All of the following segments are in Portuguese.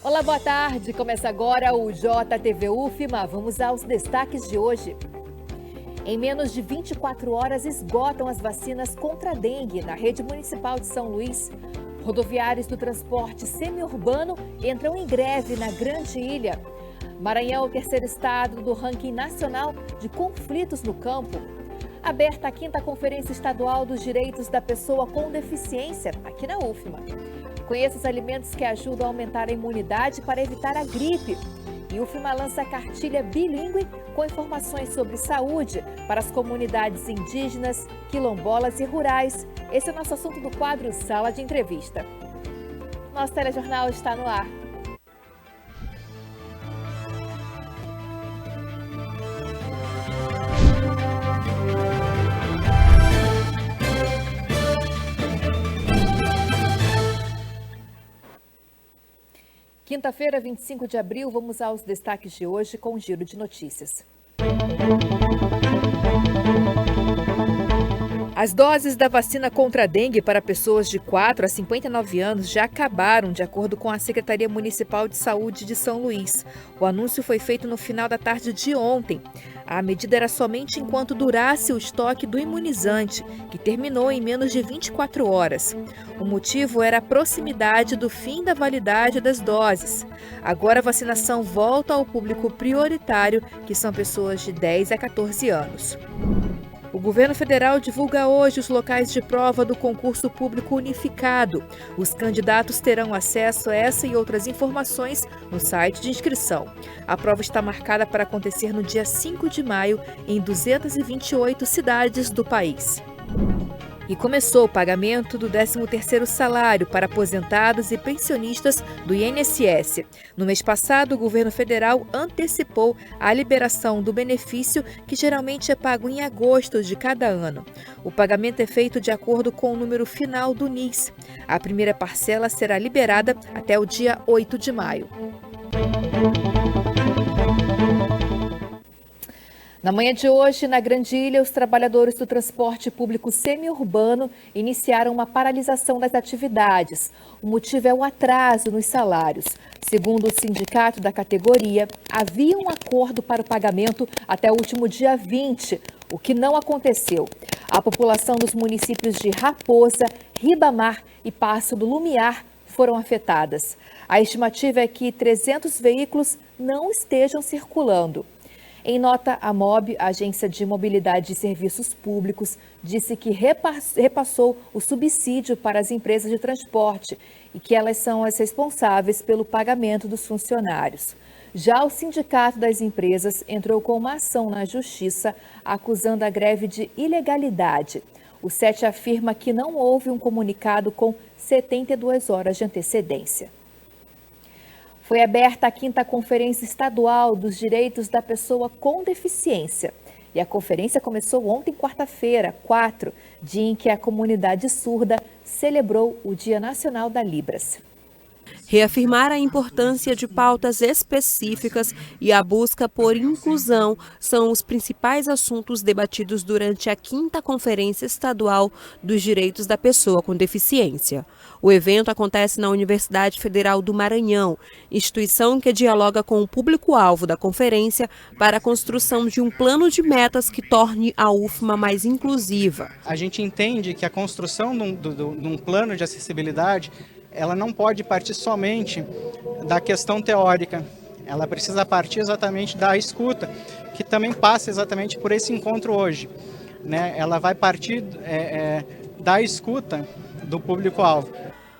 Olá, boa tarde. Começa agora o JTV UFMA. Vamos aos destaques de hoje. Em menos de 24 horas, esgotam as vacinas contra a dengue na rede municipal de São Luís. Rodoviários do transporte semiurbano entram em greve na Grande Ilha. Maranhão é o terceiro estado do ranking nacional de conflitos no campo. Aberta a 5ª Conferência Estadual dos Direitos da Pessoa com Deficiência, aqui na UFMA. Conheça os alimentos que ajudam a aumentar a imunidade para evitar a gripe. E UFMA lança a cartilha bilíngue com informações sobre saúde para as comunidades indígenas, quilombolas e rurais. Esse é o nosso assunto do quadro Sala de Entrevista. Nosso telejornal está no ar. Quinta-feira, 25 de abril, vamos aos destaques de hoje com um giro de notícias. As doses da vacina contra a dengue para pessoas de 4 a 59 anos já acabaram, de acordo com a Secretaria Municipal de Saúde de São Luís. O anúncio foi feito no final da tarde de ontem. A medida era somente enquanto durasse o estoque do imunizante, que terminou em menos de 24 horas. O motivo era a proximidade do fim da validade das doses. Agora a vacinação volta ao público prioritário, que são pessoas de 10 a 14 anos. O governo federal divulga hoje os locais de prova do concurso público unificado. Os candidatos terão acesso a essa e outras informações no site de inscrição. A prova está marcada para acontecer no dia 5 de maio em 228 cidades do país. E começou o pagamento do 13º salário para aposentados e pensionistas do INSS. No mês passado, o governo federal antecipou a liberação do benefício, que geralmente é pago em agosto de cada ano. O pagamento é feito de acordo com o número final do NIS. A primeira parcela será liberada até o dia 8 de maio. Na manhã de hoje, na Grande Ilha, os trabalhadores do transporte público semiurbano iniciaram uma paralisação das atividades. O motivo é o atraso nos salários. Segundo o sindicato da categoria, havia um acordo para o pagamento até o último dia 20, o que não aconteceu. A população dos municípios de Raposa, Ribamar e Passo do Lumiar foram afetadas. A estimativa é que 300 veículos não estejam circulando. Em nota, a MOB, a Agência de Mobilidade e Serviços Públicos, disse que repassou o subsídio para as empresas de transporte e que elas são as responsáveis pelo pagamento dos funcionários. Já o Sindicato das Empresas entrou com uma ação na Justiça acusando a greve de ilegalidade. O SET afirma que não houve um comunicado com 72 horas de antecedência. Foi aberta a 5ª Conferência Estadual dos Direitos da Pessoa com Deficiência. E a conferência começou ontem, quarta-feira, 4, dia em que a comunidade surda celebrou o Dia Nacional da Libras. Reafirmar a importância de pautas específicas e a busca por inclusão são os principais assuntos debatidos durante a 5ª Conferência Estadual dos Direitos da Pessoa com Deficiência. O evento acontece na Universidade Federal do Maranhão, instituição que dialoga com o público-alvo da conferência para a construção de um plano de metas que torne a UFMA mais inclusiva. A gente entende que a construção de um plano de acessibilidade ela não pode partir somente da questão teórica, ela precisa partir exatamente da escuta, que também passa exatamente por esse encontro hoje, né? Ela vai partir da escuta do público-alvo.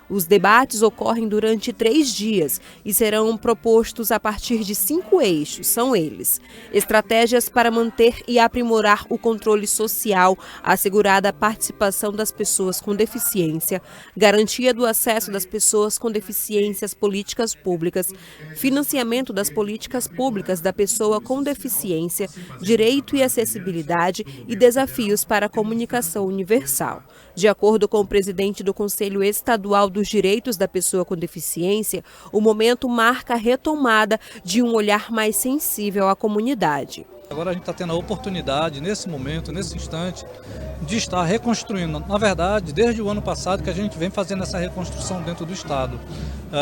Os debates ocorrem durante 3 dias e serão propostos a partir de 5 eixos. São eles: estratégias para manter e aprimorar o controle social, assegurada a participação das pessoas com deficiência, garantia do acesso das pessoas com deficiência às políticas públicas, financiamento das políticas públicas da pessoa com deficiência, direito e acessibilidade e desafios para a comunicação universal. De acordo com o presidente do Conselho Estadual dos Direitos da Pessoa com Deficiência, o momento marca a retomada de um olhar mais sensível à comunidade. Agora a gente está tendo a oportunidade, nesse momento, nesse instante, de estar reconstruindo. Na verdade, desde o ano passado que a gente vem fazendo essa reconstrução dentro do Estado.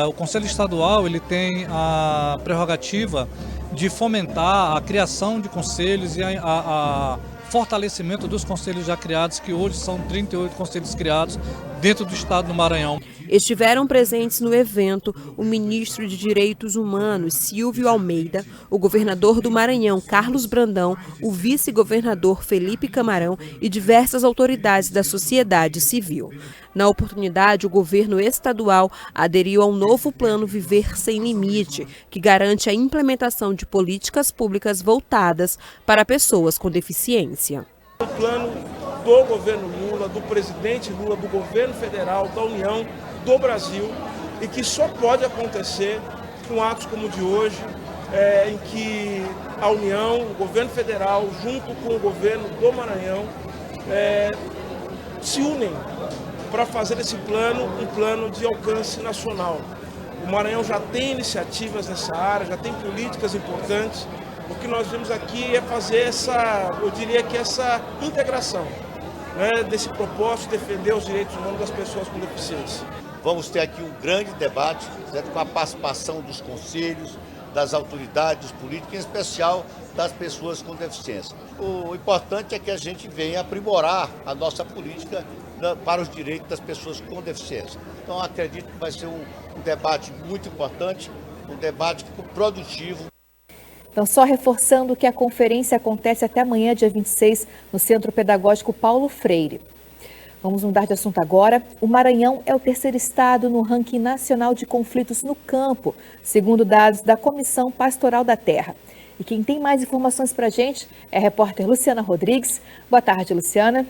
O Conselho Estadual ele tem a prerrogativa de fomentar a criação de conselhos e a fortalecimento dos conselhos já criados, que hoje são 38 conselhos criados dentro do Estado do Maranhão. Estiveram presentes no evento o ministro de Direitos Humanos, Silvio Almeida, o governador do Maranhão, Carlos Brandão, o vice-governador Felipe Camarão e diversas autoridades da sociedade civil. Na oportunidade, o governo estadual aderiu ao novo plano Viver Sem Limite, que garante a implementação de políticas públicas voltadas para pessoas com deficiência. O plano do governo Lula, do presidente Lula, do governo federal, da União, do Brasil, e que só pode acontecer com atos como o de hoje, em que a União, o governo federal, junto com o governo do Maranhão, se unem para fazer esse plano um plano de alcance nacional. O Maranhão já tem iniciativas nessa área, já tem políticas importantes. O que nós vimos aqui é fazer essa integração, né, desse propósito de defender os direitos humanos das pessoas com deficiência. Vamos ter aqui um grande debate, certo? Com a participação dos conselhos, das autoridades políticas, em especial das pessoas com deficiência. O importante é que a gente venha aprimorar a nossa política para os direitos das pessoas com deficiência. Então, acredito que vai ser um debate muito importante, um debate produtivo. Então, só reforçando que a conferência acontece até amanhã, dia 26, no Centro Pedagógico Paulo Freire. Vamos mudar de assunto agora. O Maranhão é o terceiro estado no ranking nacional de conflitos no campo, segundo dados da Comissão Pastoral da Terra. E quem tem mais informações para a gente é a repórter Luciana Rodrigues. Boa tarde, Luciana.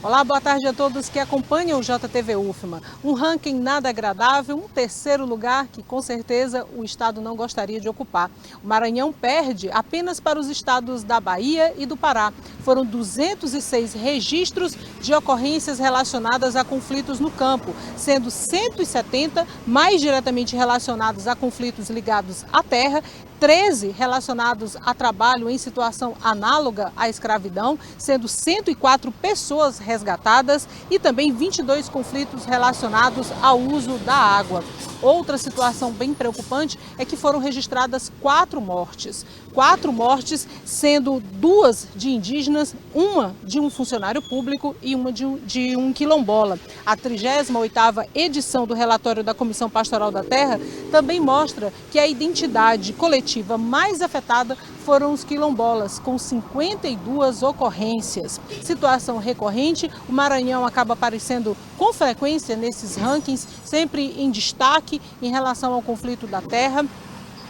Olá, boa tarde a todos que acompanham o JTV UFMA. Um ranking nada agradável, um terceiro lugar que com certeza o estado não gostaria de ocupar. O Maranhão perde apenas para os estados da Bahia e do Pará. Foram 206 registros de ocorrências relacionadas a conflitos no campo, sendo 170 mais diretamente relacionados a conflitos ligados à terra, 13 relacionados a trabalho em situação análoga à escravidão, sendo 104 pessoas resgatadas e também 22 conflitos relacionados ao uso da água. Outra situação bem preocupante é que foram registradas 4 mortes. 4 mortes, sendo 2 de indígenas, uma de um funcionário público e uma de um quilombola. A 38ª edição do relatório da Comissão Pastoral da Terra também mostra que a identidade coletiva mais afetada foram os quilombolas, com 52 ocorrências. Situação recorrente, o Maranhão acaba aparecendo com frequência nesses rankings, sempre em destaque em relação ao conflito da terra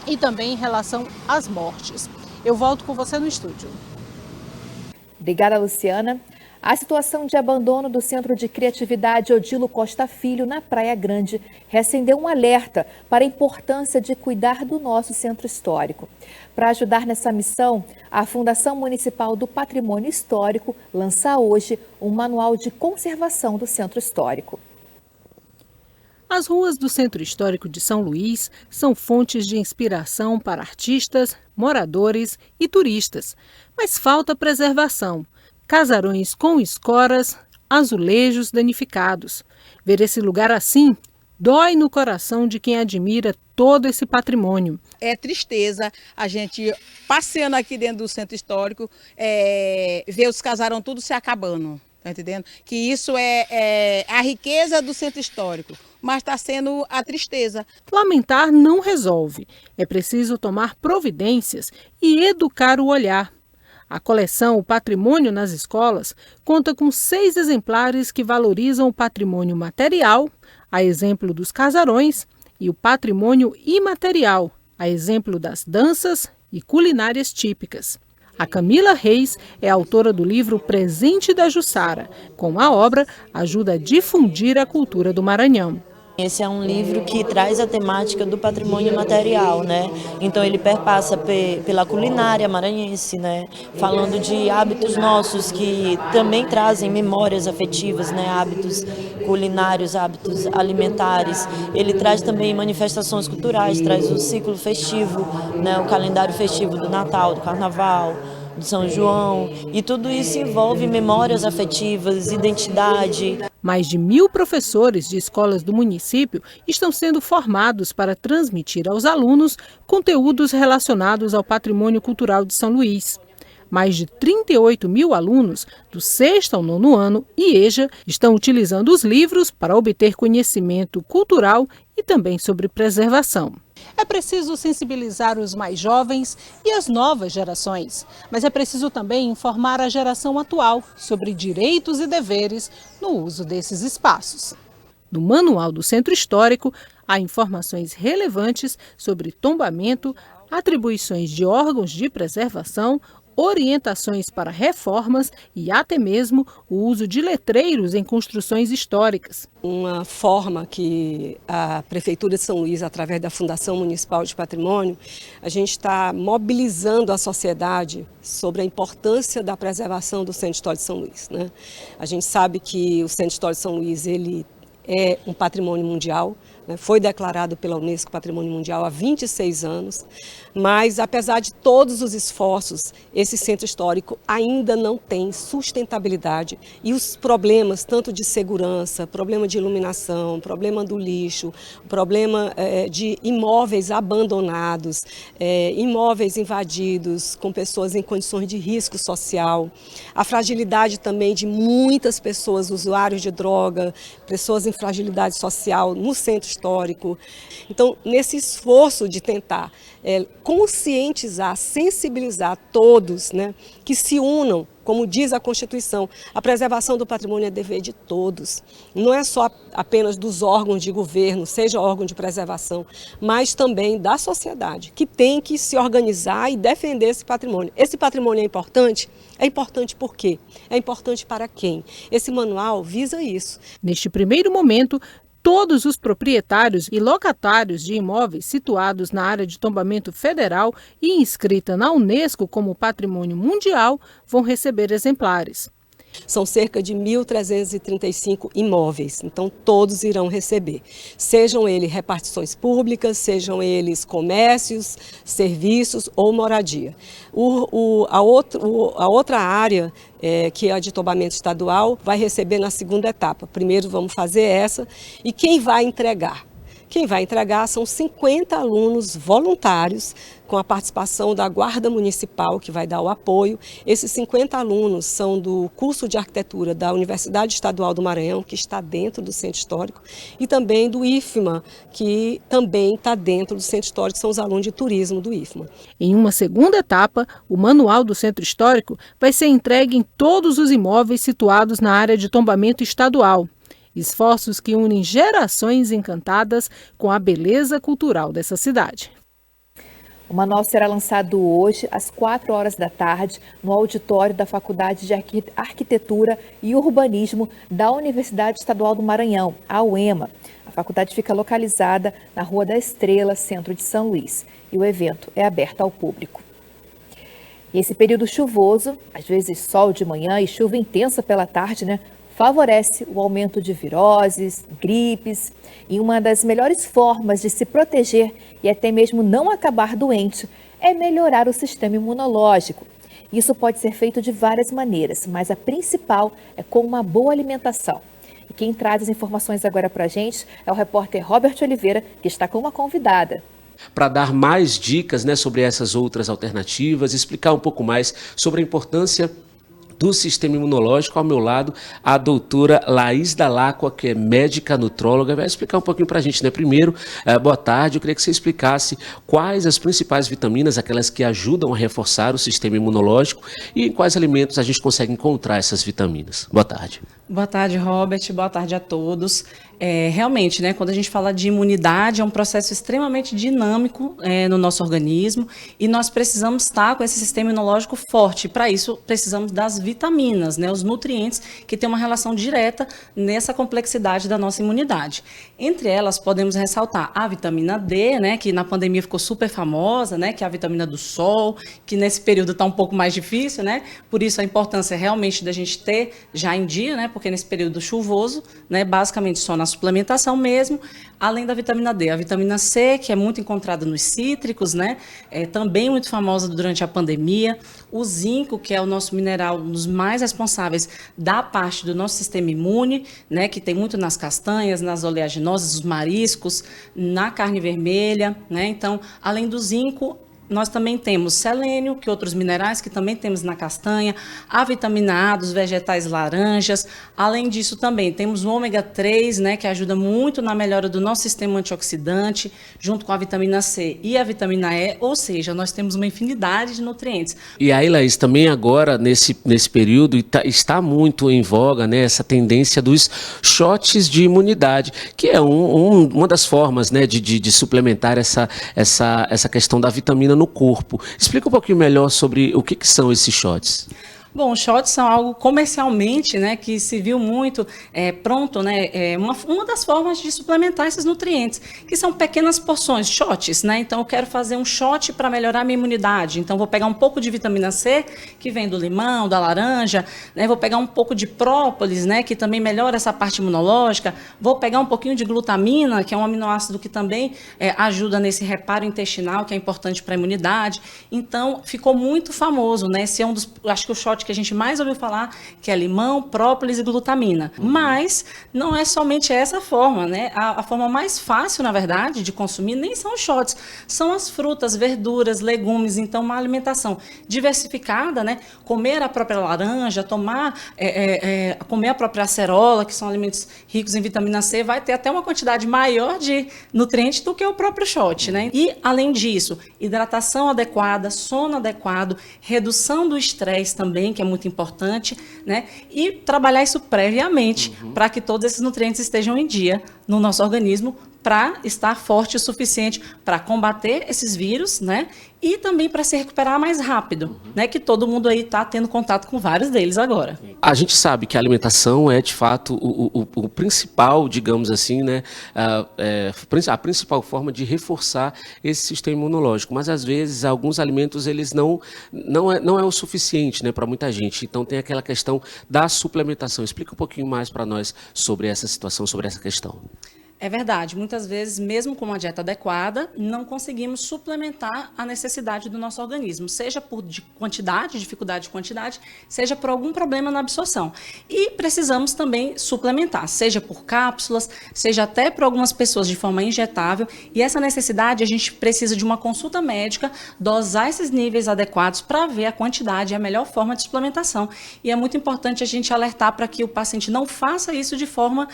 e também em relação às mortes. Eu volto com você no estúdio. Obrigada, Luciana. A situação de abandono do Centro de Criatividade Odilo Costa Filho, na Praia Grande, reacendeu um alerta para a importância de cuidar do nosso centro histórico. Para ajudar nessa missão, a Fundação Municipal do Patrimônio Histórico lança hoje um manual de conservação do centro histórico. As ruas do Centro Histórico de São Luís são fontes de inspiração para artistas, moradores e turistas, mas falta preservação. Casarões com escoras, azulejos danificados. Ver esse lugar assim dói no coração de quem admira todo esse patrimônio. É tristeza a gente passeando aqui dentro do Centro Histórico, ver os casarões tudo se acabando, tá entendendo? Que isso é a riqueza do Centro Histórico, mas está sendo a tristeza. Lamentar não resolve. É preciso tomar providências e educar o olhar. A coleção O Patrimônio nas Escolas conta com 6 exemplares que valorizam o patrimônio material, a exemplo dos casarões, e o patrimônio imaterial, a exemplo das danças e culinárias típicas. A Camila Reis é autora do livro Presente da Jussara. Com a obra, ajuda a difundir a cultura do Maranhão. Esse é um livro que traz a temática do patrimônio material, né? Então ele perpassa pela culinária maranhense, né? Falando de hábitos nossos que também trazem memórias afetivas, né? Hábitos culinários, hábitos alimentares. Ele traz também manifestações culturais, traz o ciclo festivo, né? O calendário festivo do Natal, do Carnaval, do São João, e tudo isso envolve memórias afetivas, identidade. Mais de 1.000 professores de escolas do município estão sendo formados para transmitir aos alunos conteúdos relacionados ao patrimônio cultural de São Luís. Mais de 38.000 alunos do 6º ao 9º ano e EJA estão utilizando os livros para obter conhecimento cultural e também sobre preservação. É preciso sensibilizar os mais jovens e as novas gerações, mas é preciso também informar a geração atual sobre direitos e deveres no uso desses espaços. No Manual do Centro Histórico, há informações relevantes sobre tombamento, atribuições de órgãos de preservação, orientações para reformas e até mesmo o uso de letreiros em construções históricas. Uma forma que a Prefeitura de São Luís, através da Fundação Municipal de Patrimônio, a gente está mobilizando a sociedade sobre a importância da preservação do Centro Histórico de São Luís, né? A gente sabe que o Centro Histórico de São Luís ele é um patrimônio mundial, né? Foi declarado pela Unesco Patrimônio Mundial há 26 anos, mas apesar de todos os esforços, esse centro histórico ainda não tem sustentabilidade e os problemas tanto de segurança, problema de iluminação, problema do lixo, problema de imóveis abandonados, imóveis invadidos com pessoas em condições de risco social, a fragilidade também de muitas pessoas usuários de droga, pessoas em fragilidade social no centro histórico. Então, nesse esforço de tentar conscientizar, sensibilizar todos, né, que se unam, como diz a Constituição, a preservação do patrimônio é dever de todos. Não é só apenas dos órgãos de governo, seja órgão de preservação, mas também da sociedade, que tem que se organizar e defender esse patrimônio. Esse patrimônio é importante? É importante por quê? É importante para quem? Esse manual visa isso. Neste primeiro momento, todos os proprietários e locatários de imóveis situados na área de tombamento federal e inscrita na Unesco como Patrimônio Mundial vão receber exemplares. São cerca de 1.335 imóveis, então todos irão receber. Sejam eles repartições públicas, sejam eles comércios, serviços ou moradia. A outra área, que é a de tombamento estadual, vai receber na segunda etapa. Primeiro vamos fazer essa e quem vai entregar? Quem vai entregar são 50 alunos voluntários, com a participação da Guarda Municipal, que vai dar o apoio. Esses 50 alunos são do curso de arquitetura da Universidade Estadual do Maranhão, que está dentro do Centro Histórico, e também do IFMA, que também está dentro do Centro Histórico, são os alunos de turismo do IFMA. Em uma segunda etapa, o Manual do Centro Histórico vai ser entregue em todos os imóveis situados na área de tombamento estadual. Esforços que unem gerações encantadas com a beleza cultural dessa cidade. O manual será lançado hoje, às 4 da tarde, no auditório da Faculdade de Arquitetura e Urbanismo da Universidade Estadual do Maranhão, a UEMA. A faculdade fica localizada na Rua da Estrela, centro de São Luís, e o evento é aberto ao público. E esse período chuvoso, às vezes sol de manhã e chuva intensa pela tarde, favorece o aumento de viroses, gripes, e uma das melhores formas de se proteger e até mesmo não acabar doente é melhorar o sistema imunológico. Isso pode ser feito de várias maneiras, mas a principal é com uma boa alimentação. E quem traz as informações agora para a gente é o repórter Robert Oliveira, que está com uma convidada. Para dar mais dicas, sobre essas outras alternativas, explicar um pouco mais sobre a importância do sistema imunológico, ao meu lado, a doutora Laís Dalacqua, que é médica nutróloga, vai explicar um pouquinho para a gente, Primeiro, boa tarde, eu queria que você explicasse quais as principais vitaminas, aquelas que ajudam a reforçar o sistema imunológico e em quais alimentos a gente consegue encontrar essas vitaminas. Boa tarde. Boa tarde, Robert. Boa tarde a todos. Realmente, né, quando a gente fala de imunidade, é um processo extremamente dinâmico no nosso organismo e nós precisamos estar com esse sistema imunológico forte. Para isso, precisamos das vitaminas, né, os nutrientes que têm uma relação direta nessa complexidade da nossa imunidade. Entre elas, podemos ressaltar a vitamina D, né, que na pandemia ficou super famosa, né, que é a vitamina do sol, que nesse período está um pouco mais difícil, né, por isso a importância realmente da gente ter já em dia, né, porque nesse período chuvoso, né, basicamente só na suplementação mesmo, além da vitamina D. A vitamina C, que é muito encontrada nos cítricos, né, também muito famosa durante a pandemia. O zinco, que é o nosso mineral, um dos mais responsáveis da parte do nosso sistema imune, né, que tem muito nas castanhas, nas oleaginosas, os mariscos, na carne vermelha, né. Então, além do zinco, nós também temos selênio, que outros minerais que também temos na castanha, a vitamina A dos vegetais laranjas. Além disso, também temos o ômega 3, né, que ajuda muito na melhora do nosso sistema antioxidante, junto com a vitamina C e a vitamina E, ou seja, nós temos uma infinidade de nutrientes. E aí, Laís, também agora, nesse período, está muito em voga, né, essa tendência dos shots de imunidade, que é uma das formas, né, de suplementar essa questão da vitamina no corpo. Explica um pouquinho melhor sobre o que são esses shots. Bom, os shots são algo comercialmente, né, que se viu muito pronto, né, uma das formas de suplementar esses nutrientes, que são pequenas porções, shots, né, então eu quero fazer um shot para melhorar a minha imunidade, então vou pegar um pouco de vitamina C, que vem do limão, da laranja, né, vou pegar um pouco de própolis, né, que também melhora essa parte imunológica, vou pegar um pouquinho de glutamina, que é um aminoácido que também ajuda nesse reparo intestinal, que é importante para a imunidade, então ficou muito famoso, né, esse é um dos, acho que o shot que a gente mais ouviu falar, que é limão, própolis e glutamina. Mas não é somente essa forma, né? A forma mais fácil, na verdade, de consumir nem são os shots, são as frutas, verduras, legumes. Então, uma alimentação diversificada, né? Comer a própria laranja, comer a própria acerola, que são alimentos ricos em vitamina C, vai ter até uma quantidade maior de nutrientes do que o próprio shot, né? E, além disso, hidratação adequada, sono adequado, redução do estresse também, que é muito importante, né? E trabalhar isso previamente para que todos esses nutrientes estejam em dia no nosso organismo para estar forte o suficiente para combater esses vírus, né? E também para se recuperar mais rápido, né? Que todo mundo aí está tendo contato com vários deles agora. A gente sabe que a alimentação é, de fato, o principal, digamos assim, né? A principal forma de reforçar esse sistema imunológico. Mas, às vezes, alguns alimentos, eles não é o suficiente, né, para muita gente. Então, tem aquela questão da suplementação. Explica um pouquinho mais para nós sobre essa situação, sobre essa questão. É verdade, muitas vezes, mesmo com uma dieta adequada, não conseguimos suplementar a necessidade do nosso organismo, seja por dificuldade de quantidade, seja por algum problema na absorção. E precisamos também suplementar, seja por cápsulas, seja até por algumas pessoas de forma injetável, e essa necessidade a gente precisa de uma consulta médica, dosar esses níveis adequados para ver a quantidade e a melhor forma de suplementação. E é muito importante a gente alertar para que o paciente não faça isso de forma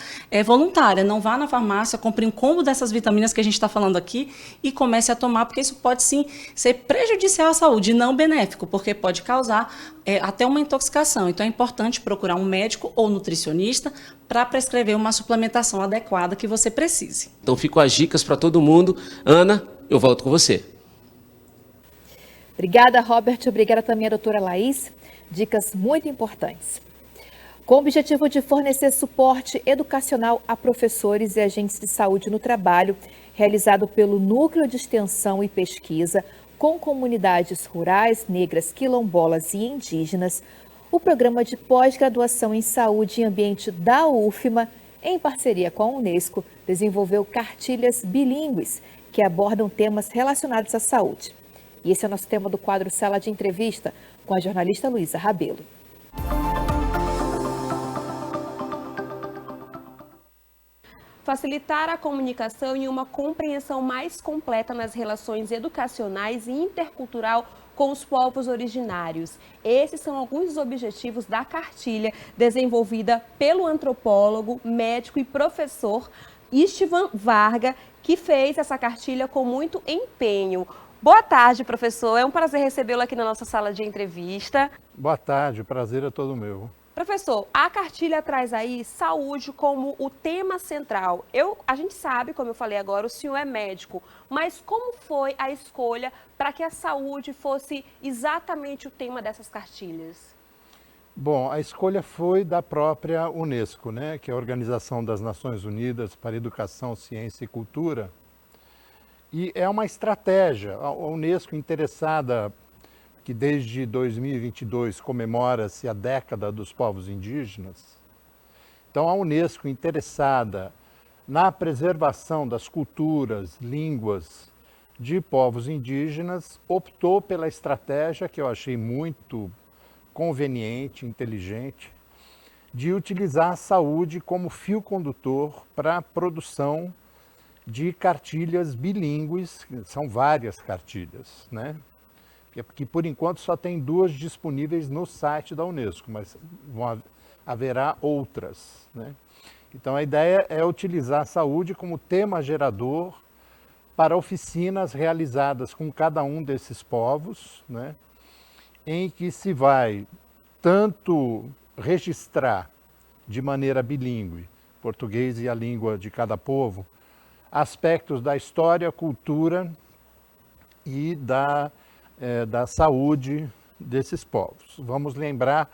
voluntária, não vá na farmácia, compre um combo dessas vitaminas que a gente está falando aqui e comece a tomar, porque isso pode sim ser prejudicial à saúde e não benéfico, porque pode causar até uma intoxicação. Então é importante procurar um médico ou nutricionista para prescrever uma suplementação adequada que você precise. Então ficam as dicas para todo mundo. Ana, eu volto com você. Obrigada, Robert. Obrigada também a doutora Laís. Dicas muito importantes. Com o objetivo de fornecer suporte educacional a professores e agentes de saúde no trabalho, realizado pelo Núcleo de Extensão e Pesquisa com comunidades rurais, negras, quilombolas e indígenas, o Programa de Pós-Graduação em Saúde e Ambiente da UFMA, em parceria com a Unesco, desenvolveu cartilhas bilíngues que abordam temas relacionados à saúde. E esse é o nosso tema do quadro Sala de Entrevista, com a jornalista Luísa Rabelo. Facilitar a comunicação e uma compreensão mais completa nas relações educacionais e intercultural com os povos originários. Esses são alguns dos objetivos da cartilha desenvolvida pelo antropólogo, médico e professor Istvan Varga, que fez essa cartilha com muito empenho. Boa tarde, professor. É um prazer recebê-lo aqui na nossa sala de entrevista. Boa tarde, o prazer é todo meu. Professor, a cartilha traz aí saúde como o tema central. A gente sabe, como eu falei agora, o senhor é médico, mas como foi a escolha para que a saúde fosse exatamente o tema dessas cartilhas? Bom, a escolha foi da própria Unesco, né, que é a Organização das Nações Unidas para Educação, Ciência e Cultura. E é uma estratégia. A Unesco, interessada que desde 2022 comemora-se a década dos povos indígenas. Então, a Unesco, interessada na preservação das culturas, línguas de povos indígenas, optou pela estratégia que eu achei muito conveniente, inteligente, de utilizar a saúde como fio condutor para a produção de cartilhas bilíngues, são várias cartilhas, né? Que por enquanto só tem 2 disponíveis no site da Unesco, mas haverá outras, né? Então a ideia é utilizar a saúde como tema gerador para oficinas realizadas com cada um desses povos, né? Em que se vai tanto registrar de maneira bilíngue, português e a língua de cada povo, aspectos da história, cultura e da saúde desses povos. Vamos lembrar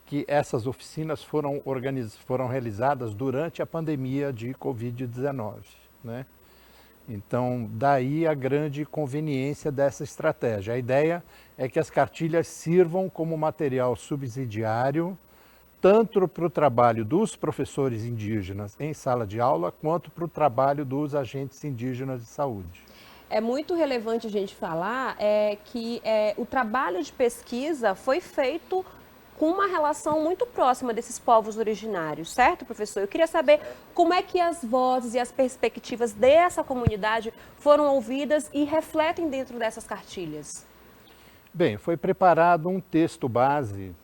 que essas oficinas foram realizadas durante a pandemia de Covid-19, né? Então, daí a grande conveniência dessa estratégia. A ideia é que as cartilhas sirvam como material subsidiário, tanto para o trabalho dos professores indígenas em sala de aula, quanto para o trabalho dos agentes indígenas de saúde. É muito relevante a gente falar que o trabalho de pesquisa foi feito com uma relação muito próxima desses povos originários, certo, professor? Eu queria saber como é que as vozes e as perspectivas dessa comunidade foram ouvidas e refletem dentro dessas cartilhas. Bem, foi preparado um texto base,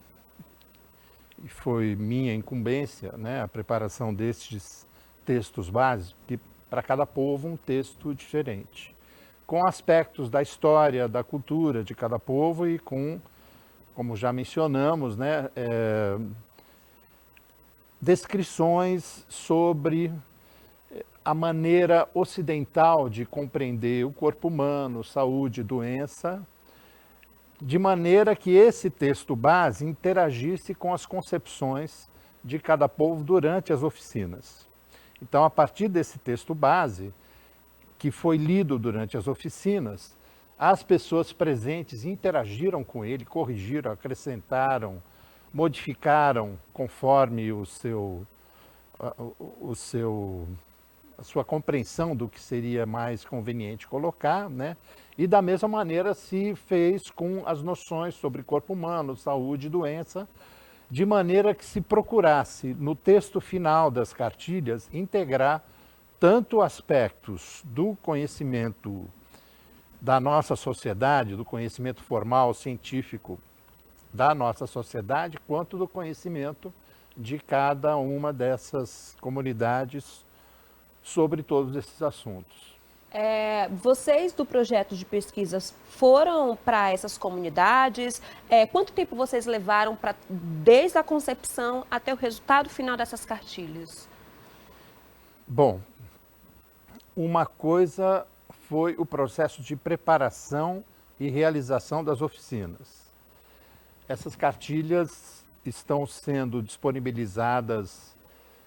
e foi minha incumbência, né, a preparação destes textos básicos, que para cada povo um texto diferente, com aspectos da história, da cultura de cada povo e com, como já mencionamos, né, descrições sobre a maneira ocidental de compreender o corpo humano, saúde, doença, de maneira que esse texto base interagisse com as concepções de cada povo durante as oficinas. Então, a partir desse texto base, que foi lido durante as oficinas, as pessoas presentes interagiram com ele, corrigiram, acrescentaram, modificaram conforme a sua compreensão do que seria mais conveniente colocar, né? E da mesma maneira se fez com as noções sobre corpo humano, saúde e doença, de maneira que se procurasse, no texto final das cartilhas, integrar tanto aspectos do conhecimento da nossa sociedade, do conhecimento formal, científico da nossa sociedade, quanto do conhecimento de cada uma dessas comunidades sobre todos esses assuntos. Vocês do projeto de pesquisas foram para essas comunidades? Quanto tempo vocês levaram desde a concepção até o resultado final dessas cartilhas? Bom, uma coisa foi o processo de preparação e realização das oficinas. Essas cartilhas estão sendo disponibilizadas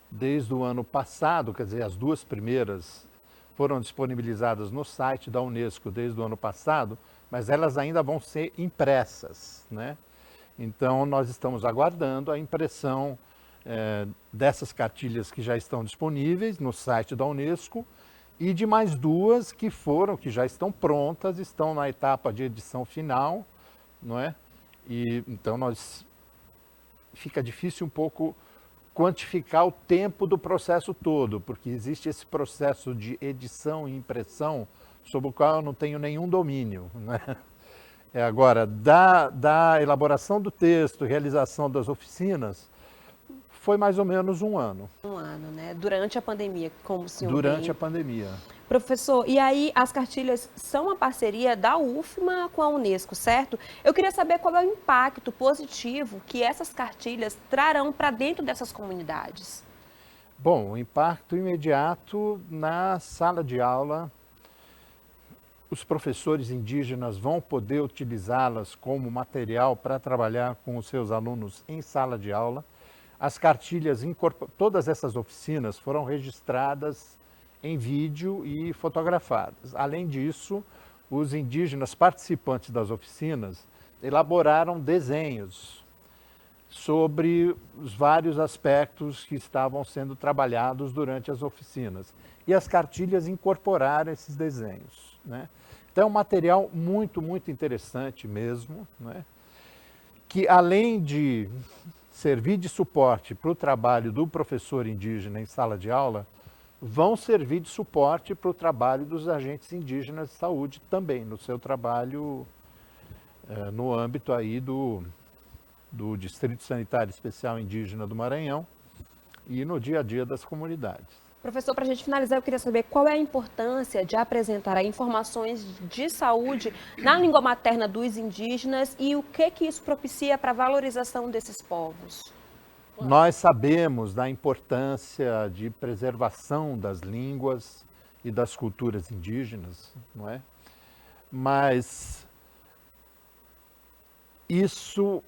desde o ano passado, quer dizer, as 2 primeiras foram disponibilizadas no site da Unesco desde o ano passado, mas elas ainda vão ser impressas, né? Então, nós estamos aguardando a impressão dessas cartilhas que já estão disponíveis no site da Unesco e de mais 2 que já estão prontas, estão na etapa de edição final, não é? E então fica difícil um pouco quantificar o tempo do processo todo, porque existe esse processo de edição e impressão sobre o qual eu não tenho nenhum domínio, né? Agora, da elaboração do texto, realização das oficinas, Foi mais ou menos um ano. Um ano, né? Durante a pandemia, como o senhor Durante bem. a pandemia. Professor, e aí as cartilhas são uma parceria da UFMA com a Unesco, certo? Eu queria saber qual é o impacto positivo que essas cartilhas trarão para dentro dessas comunidades. Bom, o impacto imediato na sala de aula, os professores indígenas vão poder utilizá-las como material para trabalhar com os seus alunos em sala de aula. As cartilhas, todas essas oficinas foram registradas em vídeo e fotografadas. Além disso, os indígenas participantes das oficinas elaboraram desenhos sobre os vários aspectos que estavam sendo trabalhados durante as oficinas. E as cartilhas incorporaram esses desenhos, né? Então é um material muito, muito interessante mesmo, né? Que além de servir de suporte para o trabalho do professor indígena em sala de aula, vão servir de suporte para o trabalho dos agentes indígenas de saúde também, no seu trabalho no âmbito aí do Distrito Sanitário Especial Indígena do Maranhão e no dia a dia das comunidades. Professor, para a gente finalizar, eu queria saber qual é a importância de apresentar informações de saúde na língua materna dos indígenas e o que isso propicia para a valorização desses povos. Nós sabemos da importância de preservação das línguas e das culturas indígenas, não é? Mas isso